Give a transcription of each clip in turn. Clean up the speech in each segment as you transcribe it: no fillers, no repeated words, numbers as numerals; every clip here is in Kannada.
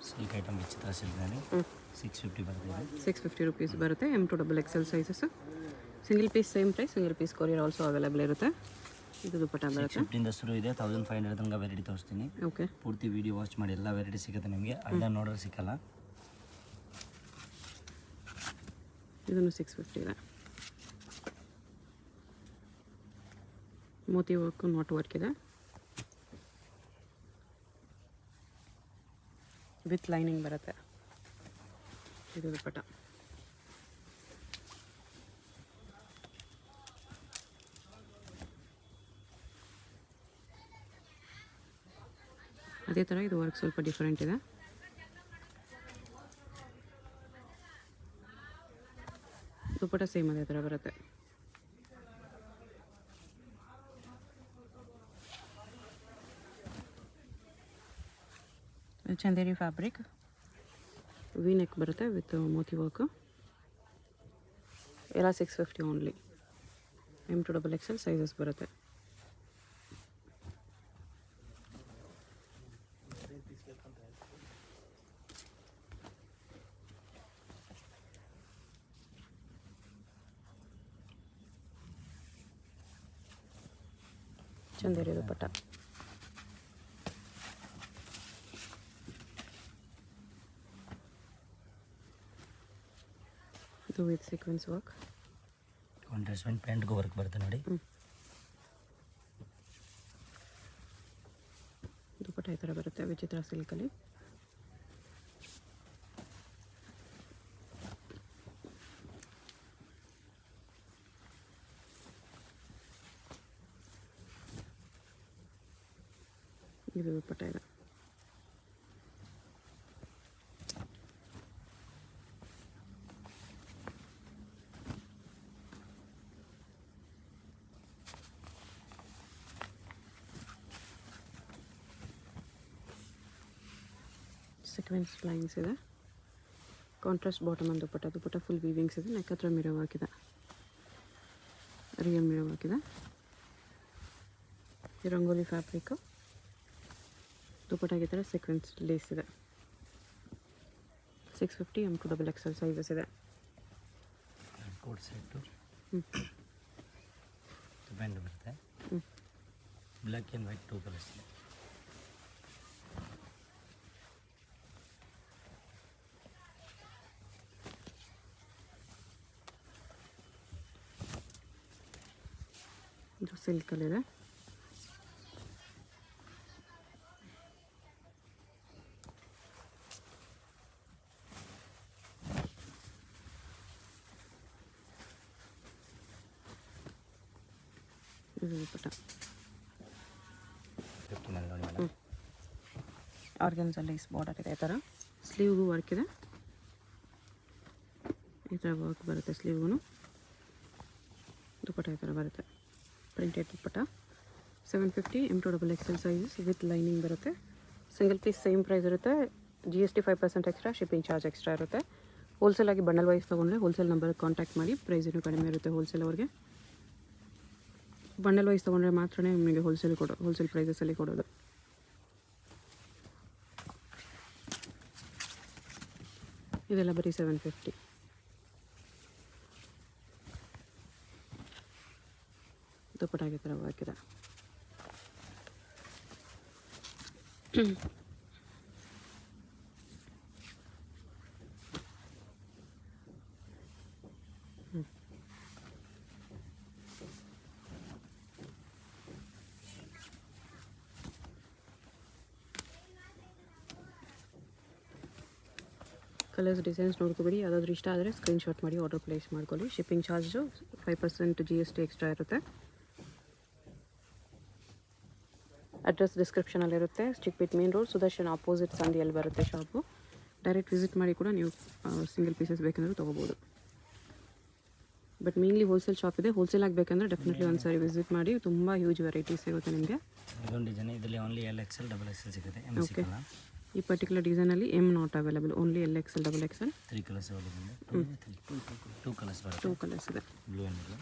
ಸಿಲ್ಕ್ ಐಟಮ್ ವಿಚಿತ್ರ ಸಿಲ್ಕ್ನಲ್ಲಿ 650 ಬರುತ್ತೆ. 650 ರುಪೀಸ್ ಬರುತ್ತೆ. M2 XXL sizes. Single piece same price, single piece courier also available ಇರುತ್ತೆ. ಇದು ದುಪ್ಪಟ್ಟ ಬರುತ್ತೆ. 650 ಶುರು ಇದೆ, 1500 ತನಕ ವೆರೈಟಿ ತೋರಿಸ್ತೀನಿ. ಓಕೆ, ಪೂರ್ತಿ ವಿಡಿಯೋ ವಾಚ್ ಮಾಡಿ ಎಲ್ಲ ವೆರೈಟಿ ಸಿಗುತ್ತೆ ನಿಮಗೆ. ಅಡ್ಡ ನೋಡೋರು ಸಿಕ್ಕಲ್ಲ. ಇದನ್ನು 650 ಇದೆ. ಮೋತಿ ವರ್ಕ್, ನಾಟ್ ವರ್ಕ್ ಇದೆ ವಿತ್ ಲೈನಿಂಗ್ ಬರುತ್ತೆ. ಇದು ದುಪ್ಪಟ್ಟ. ಅದೇ ಥರ ಇದು ವರ್ಕ್ ಸ್ವಲ್ಪ ಡಿಫ್ರೆಂಟ್ ಇದೆ. ದುಪ್ಪಟ್ಟ ಸೇಮ್ ಅದೇ ಥರ ಬರುತ್ತೆ. ಚಂದೇರಿ ಫ್ಯಾಬ್ರಿಕ್, ವಿ ನೆಕ್ ಬರುತ್ತೆ ವಿತ್ ಮೋತಿ ವರ್ಕ್. ಎಲ್ಲ 650 ಓನ್ಲಿ. M2 XXL ಸೈಜಸ್ ಬರುತ್ತೆ. ಚಂದೇರಿ ದುಪ್ಪಟ್ಟ. ಇದು ವಿತ್ ಸೀಕ್ವೆನ್ಸ್ ವರ್ಕ್. ಕಾಂಟ್ರಾಸ್ಟ್ ಪ್ಯಾಂಟ್ಗೂ ವರ್ಕ್ ಬರುತ್ತೆ ನೋಡಿ. ದುಪ್ಪಟ್ಟ ಈ ಥರ ಬರುತ್ತೆ ವಿಚಿತ್ರ ಸಿಲ್ಕಲ್ಲಿ. ಇದು ದುಪ್ಪಟ್ಟ ಇದೆ. ಸೀಕ್ವೆನ್ಸ್ ಲೈನ್ಸ್ ಇದೆ. Contrast bottom and dupatta. Dupatta full weavings ಇದೆ. ನೆಕ್ ಹತ್ರ ಮಿರರ್ ವರ್ಕ್ ಇದೆ, ರಿಯಲ್ ಮಿರರ್ ವರ್ಕ್ ಇದೆ. ಈ ರಂಗೋಲಿ ಫ್ಯಾಬ್ರಿಕ್. ದುಪ್ಪಟ್ಟಾಗಿ ಥರ ಸೀಕ್ವೆನ್ಸ್ ಲೇಸ್ ಇದೆ. 650 M2 XXL ಸೈಜಸ್ ಇದೆ. ಕೋಟ್ ಸೆಟ್ಟು ಪ್ಯಾಂಟ್ ಬರುತ್ತೆ. ಬ್ಲ್ಯಾಕ್ ಆ್ಯಂಡ್ ವೈಟ್ 2 ಕಲರ್ಸ್ ಇದೆ. ಇದು ಸಿಲ್ಕಲ್ಲಿದೆ. ಇದು ದುಪ್ಪಟ್ಟ. ಆರ್ಗನ್ಸಾ ಲೇಸ್ ಬಾರ್ಡರ್ ಇದೆ. ಈ ಥರ ಸ್ಲೀವ್ಗೂ ವರ್ಕ್ ಇದೆ. ಈ ಥರ ವರ್ಕ್ ಬರುತ್ತೆ ಸ್ಲೀವ್ಗೂ. ದುಪ್ಪಟ್ಟ ಈ ಥರ ಬರುತ್ತೆ, printed dupatta. 750 M2 XXL sizes with lining ಬರುತ್ತೆ. ಸಿಂಗಲ್ ಪೀಸ್ ಸೇಮ್ ಪ್ರೈಸ್ ಇರುತ್ತೆ. GST 5% extra, shipping charge extra ಇರುತ್ತೆ. ಹೋಲ್ಸೇಲ್ ಆಗಿ ಬಂಡಲ್ ವೈಸ್ ತೊಗೊಂಡ್ರೆ ಹೋಲ್ಸೇಲ್ ನಂಬರ್ಗೆ ಕಾಂಟ್ಯಾಕ್ಟ್ ಮಾಡಿ. ಪ್ರೈಸ್ ಇನ್ನೂ ಕಡಿಮೆ ಇರುತ್ತೆ ಹೋಲ್ಸೇಲ್ ಅವ್ರಿಗೆ. ಬಂಡಲ್ ವೈಸ್ ತೊಗೊಂಡ್ರೆ ಮಾತ್ರ ನಿಮಗೆ ಹೋಲ್ಸೇಲ್ ಪ್ರೈಸಸಲ್ಲಿ ಕೊಡೋದು. ಇದೆಲ್ಲ ಬರೀ 750. ದುಪ್ಪಟ್ಟಾಗಿ ಥರ ಹಾಕಿದೆ. ಕಲರ್ಸ್ ಡಿಸೈನ್ಸ್ ನೋಡ್ಕೊಬೇಡಿ. ಯಾವುದಾದ್ರೂ ಇಷ್ಟ ಆದರೆ ಸ್ಕ್ರೀನ್ಶಾಟ್ ಮಾಡಿ ಆರ್ಡರ್ ಪ್ಲೇಸ್ ಮಾಡ್ಕೊಳ್ಳಿ. ಶಿಪ್ಪಿಂಗ್ ಚಾರ್ಜು 5% GST ಎಕ್ಸ್ಟ್ರಾ ಇರುತ್ತೆ. ಅಡ್ರೆಸ್ ಡಿಸ್ಕ್ರಿಪ್ಷನಲ್ಲಿರುತ್ತೆ. Chickpet main road, Sudarshan opposite ಸಂದಿಯಲ್ಲಿ ಬರುತ್ತೆ ಶಾಪು. ಡೈರೆಕ್ಟ್ ವಿಸಿಟ್ ಮಾಡಿ ಕೂಡ ನೀವು ಸಿಂಗಲ್ ಪೀಸಸ್ ಬೇಕಂದ್ರೆ ತೊಗೋಬೋದು. ಬಟ್ ಮೇನ್ಲಿ ಹೋಲ್ಸೇಲ್ ಶಾಪ್ ಇದೆ. ಹೋಲ್ಸೇಲ್ ಆಗಬೇಕಂದ್ರೆ ಡೆಫಿನೆಟ್ಲಿ ಒಂದು ಸಾರಿ ವಿಸಿಟ್ ಮಾಡಿ. ತುಂಬ ಹ್ಯೂಜ್ ವೆರೈಟೀಸ್ ಸಿಗುತ್ತೆ ನಿಮಗೆ. ಇದೊಂದು ಡಿಸೈನ್, ಇದರಲ್ಲಿ ಓನ್ಲಿ LXL XXL ಸಿಗುತ್ತೆ. ಓಕೆ, ಈ ಪರ್ಟಿಕ್ಯುಲರ್ ಡಿಸೈನಲ್ಲಿ M not available, only LXL XXL. 3 colours available ಇದೆ. 2 ಕಲರ್ಸ್ ಬರುತ್ತೆ. 2 ಕಲರ್ಸ್ ಇದೆ. Blue and blue.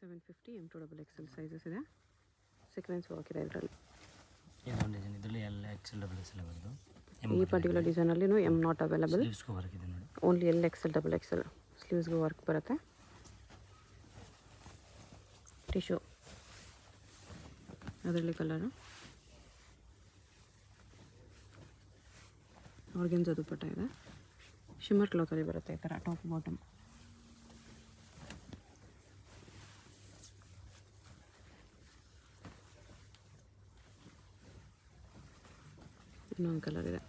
750 M2XL sizes ಇದೆ. ಸೀಕ್ವೆನ್ಸ್ ವರ್ಕ್ ಇದೆ ಇದರಲ್ಲಿ. ಇದೊಂದು ಡಿಸೈನ್ ಇದರಲ್ಲಿ ಎಲ್ಲ XL XXL ಬರೋದು. ಈ ಪರ್ಟಿಕ್ಯುಲರ್ ಡಿಸೈನಲ್ಲಿನೂ ಎಮ್ ನಾಟ್ ಅವೈಲಬಲ್. ಸ್ಲೀವ್ಸ್ಗೂ ವರ್ಕ್ ಇದೆ ನೋಡಿ. ಓನ್ಲಿ XL XXL ಸ್ಲೀವ್ಸ್ಗೂ ವರ್ಕ್ ಬರುತ್ತೆ. ಟಿಶ್ಯೂ ಅದರಲ್ಲಿ ಕಲರು. ಆರ್ಗೆನ್ಜಾ ದುಪ್ಪಟ್ಟ ಇದೆ. ಶಿಮ್ಮರ್ ಕ್ಲಾತಲ್ಲಿ ಬರುತ್ತೆ ಈ ಥರ ಟಾಪ್ ಬಾಟಮ್. ಇನ್ನೊಂದು ಕಲರ್ ಇದೆ.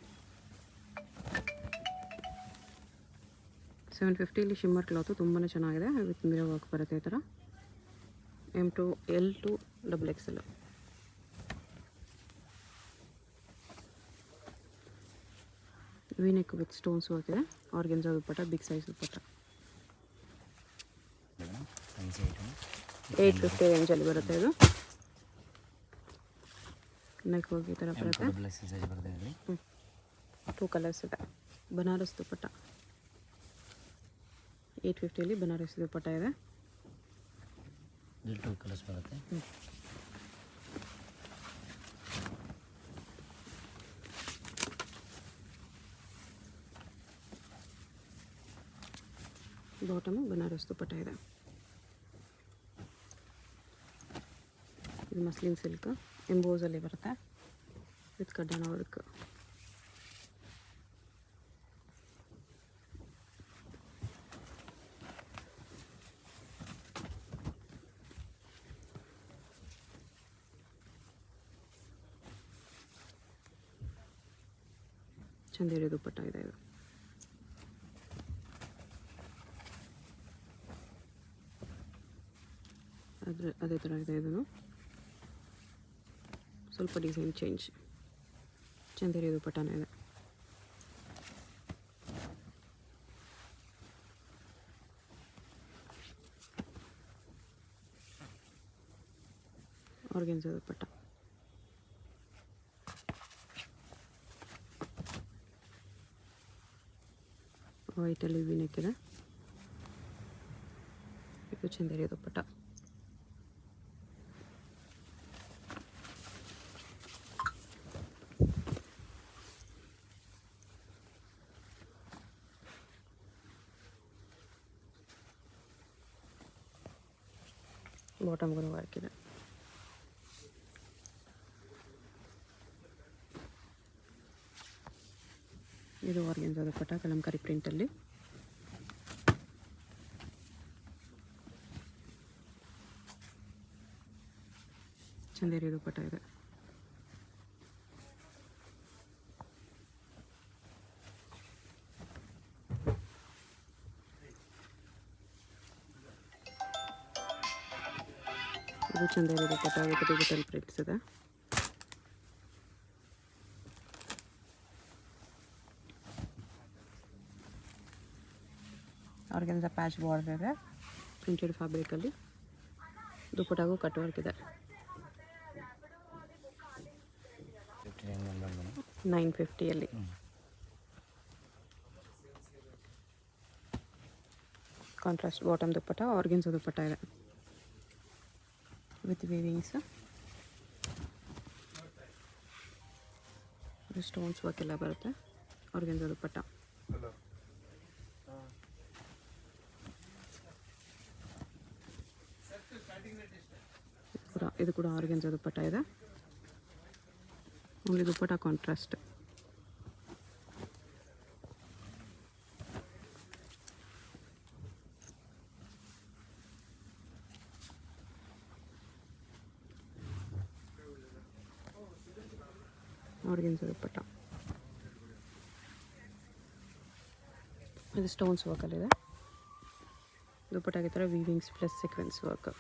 750 ಶಿಮ್ಮರ್ ಕ್ಲಾತು ತುಂಬಾ ಚೆನ್ನಾಗಿದೆ. ವಿತ್ ಮಿರರ್ ವರ್ಕ್ ಬರುತ್ತೆ ಈ ಥರ. M2 L2 XXL. ವಿನೆಕ್ with stones work ಇದೆ. ಆರ್ಗೆನ್ಜಾ ದುಪ್ಪಟ್ಟ, ಬಿಗ್ ಸೈಜ್ ದುಪ್ಪಟ್ಟ. 850 ರೇಂಜಲ್ಲಿ ಬರುತ್ತೆ ಇದು. ನೆಕ್ ವರ್ಕ್ ಈ ಥರ ಬರುತ್ತೆ. 2 ಕಲರ್ಸ್ ಇದೆ. ಬನಾರಸ್ ದುಪ್ಪಟ್ಟ 850 ಬನಾರಸ್ ದುಪ್ಪಟ್ಟ ಇದೆ. 2 ಕಲರ್ಸ್ ಬರುತ್ತೆ. ಬಾಟಮು ಬನಾರಸ್ ದುಪ್ಪಟ್ಟ ಇದೆ. ಇದು ಮಸ್ಲಿನ್ ಸಿಲ್ಕ್ ಎಂಬೋಸಲ್ಲಿ ಬರುತ್ತೆ ವಿತ್ ಕಡ್ಡಾನ ವರ್ಕ್. ಚಂದೇರಿ ದುಪ್ಪಟ್ಟ ಇದೆ ಇದು. ಅದೇ ಥರ ಇದೆ ಇದನ್ನು. ಸ್ವಲ್ಪ ಡಿಸೈನ್ ಚೇಂಜ್. ಚಂದೇರಿ ದುಪ್ಪಟ್ಟನೇ ಇದೆ. ಆರ್ಗೆನ್ಜಾ ದುಪ್ಪಟ್ಟ. ವೈಟಲ್ಲಿ ವಿನೆಕ್ ಇದೆ. ಇದು ಚಂದೇರಿ ದುಪ್ಪಟ್ಟ. ಬಾಟಮ್ಗೂ ವರ್ಕ್ ಇದೆ. ಇದು ಆರ್ಗೆನ್ಜಾ ದುಪ್ಪಟ್ಟ ಕಲಂಕಾರಿ ಪ್ರಿಂಟಲ್ಲಿ. ಚಂದೇರಿ ದುಪ್ಪಟ್ಟ ಇದೆ. ಇದು ಚಂದೇರಿ ದುಪ್ಪಟ್ಟ ವಿತ್ ಡಿಜಿಟಲ್ ಪ್ರಿಂಟ್ಸ್ ಇದೆ. ಆರ್ಗೆನ್ಜಾ ಪ್ಯಾಚ್ ಬಾರ್ಡರ್ ಇದೆ. ಪ್ರಿಂಟೆಡ್ ಫ್ಯಾಬ್ರಿಕಲ್ಲಿ ದುಪ್ಪಟ್ಟಾಗೂ ಕಟ್ ವರ್ಕ್ ಇದೆ. 950 ಕಾಂಟ್ರಾಸ್ಟ್ ಬಾಟಮ್ ದುಪ್ಪಟ್ಟ. ಆರ್ಗೆನ್ಜಾ ದುಪ್ಪಟ್ಟ ಇದೆ ವಿತ್ ವೀವಿಂಗ್ಸ್. ಸ್ಟೋನ್ಸ್ ವರ್ಕ್ ಎಲ್ಲ ಬರುತ್ತೆ. ಆರ್ಗೆನ್ಜಾ ದುಪ್ಪಟ್ಟ. ಇದು ಕೂಡ ಆರ್ಗೆನ್ಜಾ ದುಪ್ಪಟ್ಟ ಇದೆ. ಓನ್ಲಿ ದುಪ್ಪಟ್ಟ ಕಾಂಟ್ರಾಸ್ಟ್. ಆರ್ಗೆನ್ಜಾ ದುಪ್ಪಟ್ಟ. ಇದು ಸ್ಟೋನ್ಸ್ ವರ್ಕಲ್ಲಿದೆ. ದುಪ್ಪಟ್ಟಾಗಿ ಥರ weavings plus sequence work.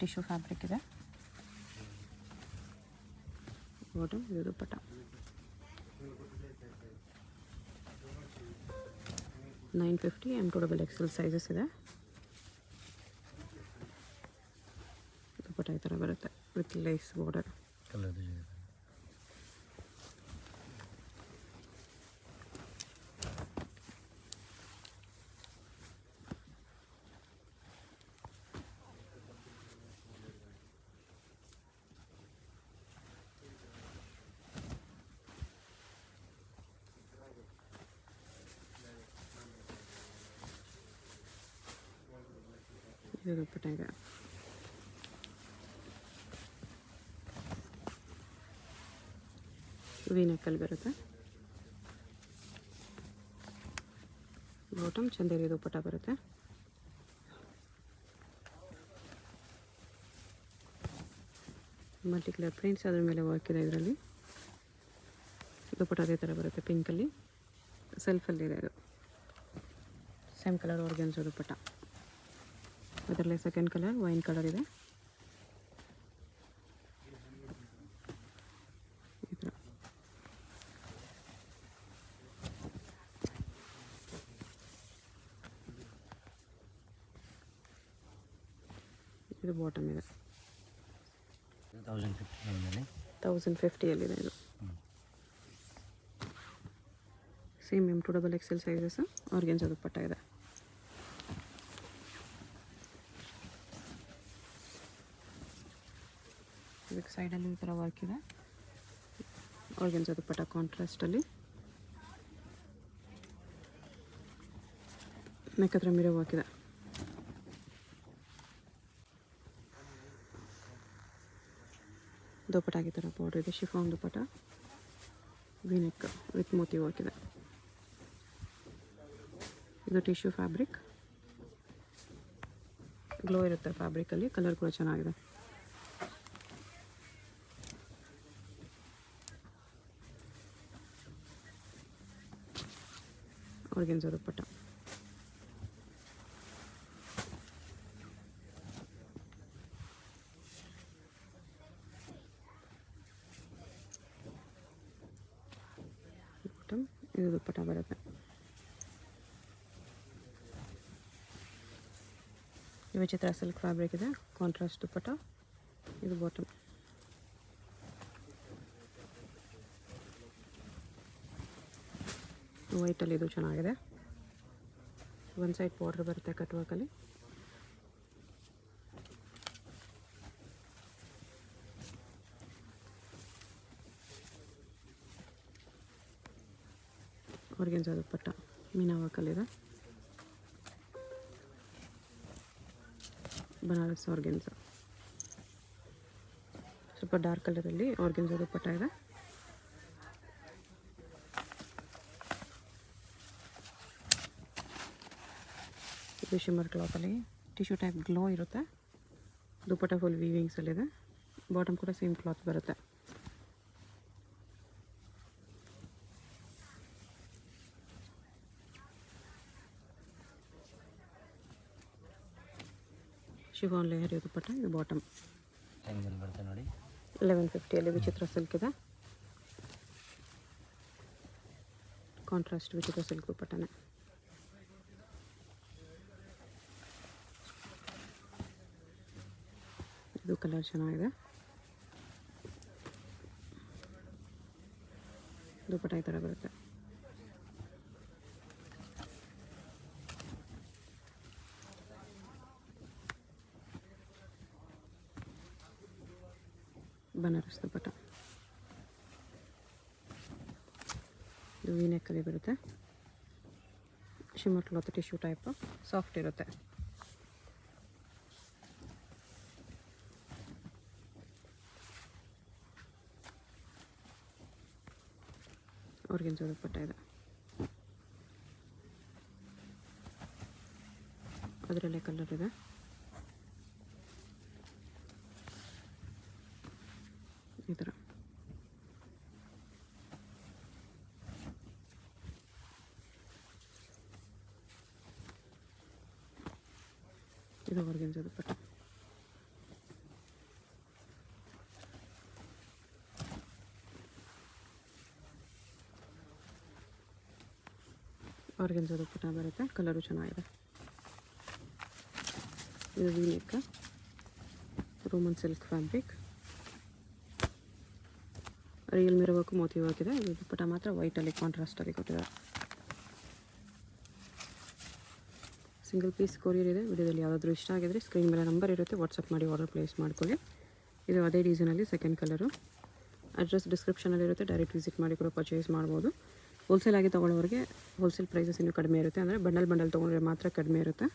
Tissue fabric ಇದೆ. ಬಾಟಮ್ ಇದು ದುಪ್ಪಟ್ಟ. 950 M2XL ಸೈಜಸ್ ಇದೆ. ದುಪ್ಪಟ್ಟ ಈ ಥರ ಬರುತ್ತೆ ವಿತ್ ಲೇಸ್ ಬಾರ್ಡರ್. ಕಲರ್ ಇದು ದುಪ್ಪಟ್ಟ ಇದೆ. ವಿ ನೆಕ್ಕಲ್ಲಿ ಬರುತ್ತೆ. ಬಾಟಮ್ ಚಂದೇರಿ ದುಪ್ಪಟ್ಟ ಬರುತ್ತೆ. ಮಲ್ಟಿ ಕಲರ್ ಪ್ರಿಂಟ್ಸ್ ಅದ್ರ ಮೇಲೆ ವರ್ಕ್ ಇದೆ. ಇದರಲ್ಲಿ ದುಪ್ಪಟ್ಟ ಅದೇ ಥರ ಬರುತ್ತೆ, ಪಿಂಕಲ್ಲಿ ಸೆಲ್ಫಲ್ಲಿದೆ. ಇದು ಸೇಮ್ ಕಲರ್ ಆರ್ಗನ್ಸೋ ದುಪ್ಪಟ್ಟ. ಅದರಲ್ಲೇ ಸೆಕೆಂಡ್ ಕಲರ್ ವೈನ್ ಕಲರ್ ಇದೆ. ಈ ಥರ ಇದು ಬಾಟಮ್ ಇದೆ. 1050 ಇದು. ಸೇಮ್ M2XL ಸೈಜಸ್ ಆರ್ಗೆನ್ಸಾ ದುಪ್ಪಟ್ಟ ಇದೆ. ಇದಕ್ಕೆ ಸೈಡಲ್ಲಿ ಈ ಥರ ವರ್ಕ್ ಇದೆ. ಆರ್ಗೆನ್ಸಾ ದುಪ್ಪಟ್ಟ ಕಾಂಟ್ರಾಸ್ಟಲ್ಲಿ. ನೆಕ್ ಹತ್ರ ಮಿರೋ ವರ್ಕ್ ಇದೆ. ದುಪ್ಪಟ್ಟಾಗಿ ಥರ ಬಾರ್ಡರ್ ಇದೆ. Chiffon dupatta, V neck with ಮೋತಿ ವರ್ಕ್ ಇದೆ. ಇದು ಟಿಶ್ಯೂ ಫ್ಯಾಬ್ರಿಕ್, ಗ್ಲೋ ಇರುತ್ತೆ ಫ್ಯಾಬ್ರಿಕಲ್ಲಿ. ಕಲರ್ ಕೂಡ ಚೆನ್ನಾಗಿದೆ. ಆರ್ಗೆನ್ಸಾ ದುಪ್ಪಟ್ಟ. ಇದು ದುಪ್ಪಟ್ಟ ಬರುತ್ತೆ. ಇದು ವಿಚಿತ್ರ ಸಿಲ್ಕ್ ಫ್ಯಾಬ್ರಿಕ್ ಇದೆ, ಕಾಂಟ್ರಾಸ್ಟ್ ದುಪ್ಪಟ್ಟ. ಇದು ಬಾಟಮ್. ವೈಟಲ್ಲಿ ಇದು ಚೆನ್ನಾಗಿದೆ. ಒಂದು ಸೈಡ್ ಬಾರ್ಡರ್ ಬರುತ್ತೆ ಕಟ್ ವರ್ಕಲ್ಲಿ. ಆರ್ಗೆನ್ಸಾ ದುಪ್ಪಟ್ಟ ಮೀನಾ ವರ್ಕಲ್ಲಿದೆ. ಬನಾರಸ್ ಆರ್ಗೆನ್ಸಾ, ಸ್ವಲ್ಪ ಡಾರ್ಕ್ ಕಲರಲ್ಲಿ ಆರ್ಗೆನ್ಸಾ ದುಪ್ಪಟ್ಟ ಇದೆ. ಇದು ಶಿಮ್ಮರ್ ಕ್ಲಾತಲ್ಲಿ ಟಿಶ್ಯೂ ಟೈಪ್ ಗ್ಲೋ ಇರುತ್ತೆ. ದುಪ್ಪಟ್ಟ ಫುಲ್ ವೀವಿಂಗ್ಸಲ್ಲಿದೆ. ಬಾಟಮ್ ಕೂಡ ಸೇಮ್ ಕ್ಲಾತ್ ಬರುತ್ತೆ. ಶಿಫಾನ್ ಲೇಯರ್ ದುಪ್ಪಟ್ಟ. ಇದು ಬಾಟಮ್. ಬರುತ್ತೆ ನೋಡಿ. 1150 ವಿಚಿತ್ರ ಸಿಲ್ಕ್ ಇದೆ. ಕಾಂಟ್ರಾಸ್ಟ್ ವಿಚಿತ್ರ ಸಿಲ್ಕ್ ದುಪ್ಪಟ್ಟನೆ. ಇದು ಕಲರ್ ಚೆನ್ನಾಗಿದೆ. ದುಪ್ಪಟ್ಟ ಈ ಥರ ಬರುತ್ತೆ. ಬನಾರಸ್ ದುಪ್ಪಟ್ಟ. ಇದು ವಿ ನೆಕ್ಕಲ್ಲಿ ಬರುತ್ತೆ. Shimmer cloth tissue type, soft ಇರುತ್ತೆ. ಆರ್ಗೆನ್ಸಾ ದುಪ್ಪಟ್ಟ ಇದೆ. ಅದರಲ್ಲೇ ಕಲರ್ ಇದೆ. ಈ ಥರ ಇದು ಆರ್ಗೆನ್ಸಾ ದುಪ್ಪಟ್ಟ. ಆರ್ಗೆನ್ಸಾ ದುಪ್ಪಟ್ಟ ಬರುತ್ತೆ. ಕಲರು ಚೆನ್ನಾಗಿದೆ. ಇದು V neck Roman silk fabric, real mirror work, ಮೋತಿ ವರ್ಕ್ ಇದೆ. ಇದು ದುಪ್ಪಟ್ಟ ಮಾತ್ರ ವೈಟಲ್ಲಿ ಕಾಂಟ್ರಾಸ್ಟಲ್ಲಿ ಕೊಟ್ಟಿದ್ದಾರೆ. ಸಿಂಗಲ್ ಪೀಸ್ ಕೊರಿಯರ್ ಇದೆ. ವಿಡಿಯೋದಲ್ಲಿ ಯಾವುದಾದ್ರೂ ಇಷ್ಟ ಆಗಿದ್ರೆ ಸ್ಕ್ರೀನ್ ಮೇಲೆ ನಂಬರ್ ಇರುತ್ತೆ, ವಾಟ್ಸಪ್ ಮಾಡಿ ಆರ್ಡರ್ ಪ್ಲೇಸ್ ಮಾಡ್ಕೊಳ್ಳಿ. ಇದು ಅದೇ ಡಿಸೈನಲ್ಲಿ ಸೆಕೆಂಡ್ ಕಲರು. ಅಡ್ರೆಸ್ ಡಿಸ್ಕ್ರಿಪ್ಷನಲ್ಲಿರುತ್ತೆ, ಡೈರೆಕ್ಟ್ ವಿಸಿಟ್ ಮಾಡಿ ಕೂಡ ಪರ್ಚೇಸ್ ಮಾಡ್ಬೋದು. ಹೋಲ್ಸೇಲ್ ಆಗಿ ತೊಗೊಳ್ಳೋರಿಗೆ ಹೋಲ್ಸೇಲ್ ಪ್ರೈಸಸ್ ಇನ್ನೂ ಕಡಿಮೆ ಇರುತ್ತೆ, ಅಂದರೆ ಬಂಡಲ್ ತೊಗೊಂಡ್ರೆ ಮಾತ್ರ ಕಡಿಮೆ ಇರುತ್ತೆ.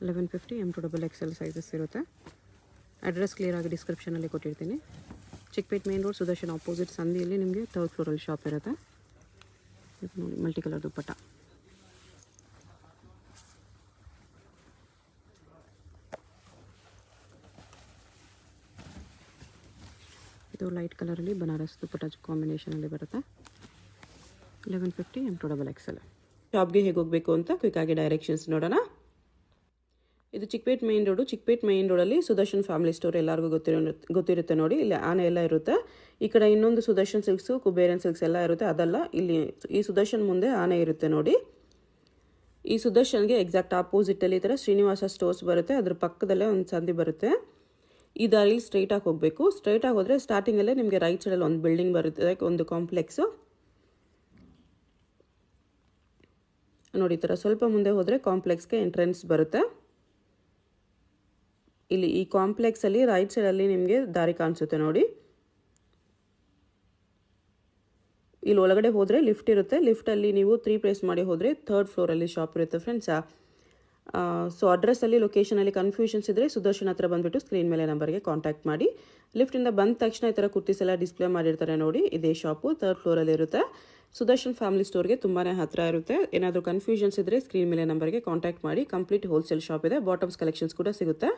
1150 M2XL ಸೈಜಸ್ ಇರುತ್ತೆ. ಅಡ್ರೆಸ್ ಕ್ಲಿಯರಾಗಿ ಡಿಸ್ಕ್ರಿಪ್ಷನಲ್ಲಿ ಕೊಟ್ಟಿರ್ತೀನಿ. Chickpet main road, Sudarshan opposite ಸಂಧಿಯಲ್ಲಿ ನಿಮಗೆ 3rd ಫ್ಲೋರಲ್ಲಿ ಶಾಪ್ ಇರುತ್ತೆ. ಇದು ನೋಡಿ ಮಲ್ಟಿ ಕಲರ್ ದುಪ್ಪಟ್ಟ. ಇದು ಲೈಟ್ ಕಲರಲ್ಲಿ ಬನಾರಸ್ ದುಪ್ಪಟ್ಟ ಕಾಂಬಿನೇಷನಲ್ಲಿ ಬರುತ್ತೆ. 1150 M2XL. ಶಾಪ್ಗೆ ಹೇಗೆ ಹೋಗಬೇಕು ಅಂತ ಕ್ವಿಕ್ಕಾಗಿ ಡೈರೆಕ್ಷನ್ಸ್ ನೋಡೋಣ. ಇದು Chickpet main road. Chickpet main ರೋಡಲ್ಲಿ ಸುದರ್ಶನ್ ಫ್ಯಾಮಿಲಿ ಸ್ಟೋರ್ ಎಲ್ಲರಿಗೂ ಗೊತ್ತಿರುತ್ತೆ ನೋಡಿ. ಇಲ್ಲಿ ಆನೆ ಎಲ್ಲ ಇರುತ್ತೆ. ಈ ಕಡೆ ಇನ್ನೊಂದು ಸುದರ್ಶನ್ ಸಿಲ್ಕ್ಸು, ಕುಬೇರನ್ ಸಿಲ್ಕ್ಸ್ ಎಲ್ಲ ಇರುತ್ತೆ. ಅದಲ್ಲ, ಇಲ್ಲಿ ಈ ಸುದರ್ಶನ್ ಮುಂದೆ ಆನೆ ಇರುತ್ತೆ ನೋಡಿ. ಈ ಸುದರ್ಶನ್ಗೆ ಎಕ್ಸಾಕ್ಟ್ ಆಪೋಸಿಟಲ್ಲಿ ಈ ಥರ ಶ್ರೀನಿವಾಸ ಸ್ಟೋರ್ಸ್ ಬರುತ್ತೆ. ಅದ್ರ ಪಕ್ಕದಲ್ಲೇ ಒಂದು ಸಂಧಿ ಬರುತ್ತೆ. ಈ ದಾರಿಲಿ ಸ್ಟ್ರೈಟಾಗಿ ಹೋಗಬೇಕು. ಸ್ಟ್ರೈಟಾಗಿ ಹೋದರೆ ಸ್ಟಾರ್ಟಿಂಗಲ್ಲೇ ನಿಮಗೆ ರೈಟ್ ಸೈಡಲ್ಲಿ ಒಂದು ಬಿಲ್ಡಿಂಗ್ ಬರುತ್ತೆ, ಒಂದು ಕಾಂಪ್ಲೆಕ್ಸು ನೋಡಿ. ಈ ಥರ ಸ್ವಲ್ಪ ಮುಂದೆ ಹೋದರೆ ಕಾಂಪ್ಲೆಕ್ಸ್ಗೆ ಎಂಟ್ರೆನ್ಸ್ ಬರುತ್ತೆ. ಇಲ್ಲಿ ಈ ಕಾಂಪ್ಲೆಕ್ಸಲ್ಲಿ ರೈಟ್ ಸೈಡಲ್ಲಿ ನಿಮಗೆ ದಾರಿ ಕಾಣಿಸುತ್ತೆ ನೋಡಿ. ಇಲ್ಲಿ ಒಳಗಡೆ ಹೋದರೆ ಲಿಫ್ಟ್ ಇರುತ್ತೆ. ಲಿಫ್ಟಲ್ಲಿ ನೀವು 3 ಪ್ಲೇಸ್ ಮಾಡಿ ಹೋದರೆ 3rd ಫ್ಲೋರಲ್ಲಿ ಶಾಪ್ ಇರುತ್ತೆ ಫ್ರೆಂಡ್ಸ್. ಸೊ ಅಡ್ರೆಸ್ಸಲ್ಲಿ ಲೊಕೇಶನಲ್ಲಿ ಕನ್ಫ್ಯೂಷನ್ಸ್ ಇದ್ದರೆ ಸುದರ್ಶನ್ ಹತ್ರ ಬಂದುಬಿಟ್ಟು ಸ್ಕ್ರೀನ್ ಮೇಲೆ ನಂಬರ್ಗೆ ಕಾಂಟ್ಯಾಕ್ಟ್ ಮಾಡಿ. ಲಿಫ್ಟಿಂದ ಬಂದ ತಕ್ಷಣ ಈ ಥರ ಕುರ್ತೀಸ್ ಎಲ್ಲ ಡಿಸ್ಪ್ಲೇ ಮಾಡಿರ್ತಾರೆ ನೋಡಿ. ಇದೇ ಶಾಪು 3rd ಫ್ಲೋರಲ್ಲಿ ಇರುತ್ತೆ. ಸುದರ್ಶನ್ ಫ್ಯಾಮಿಲಿ ಸ್ಟೋರ್ಗೆ ತುಂಬಾ ಹತ್ತಿರ ಇರುತ್ತೆ. ಏನಾದರೂ ಕನ್ಫ್ಯೂಷನ್ಸ್ ಇದ್ದರೆ ಸ್ಕ್ರೀನ್ ಮೇಲೆ ನಂಬರ್ಗೆ ಕಾಂಟ್ಯಾಕ್ಟ್ ಮಾಡಿ. ಕಂಪ್ಲೀಟ್ ಹೋಲ್ಸೇಲ್ ಶಾಪ್ ಇದೆ. ಬಾಟಮ್ಸ್ ಕಲೆಕ್ಷನ್ಸ್ ಕೂಡ ಸಿಗುತ್ತೆ.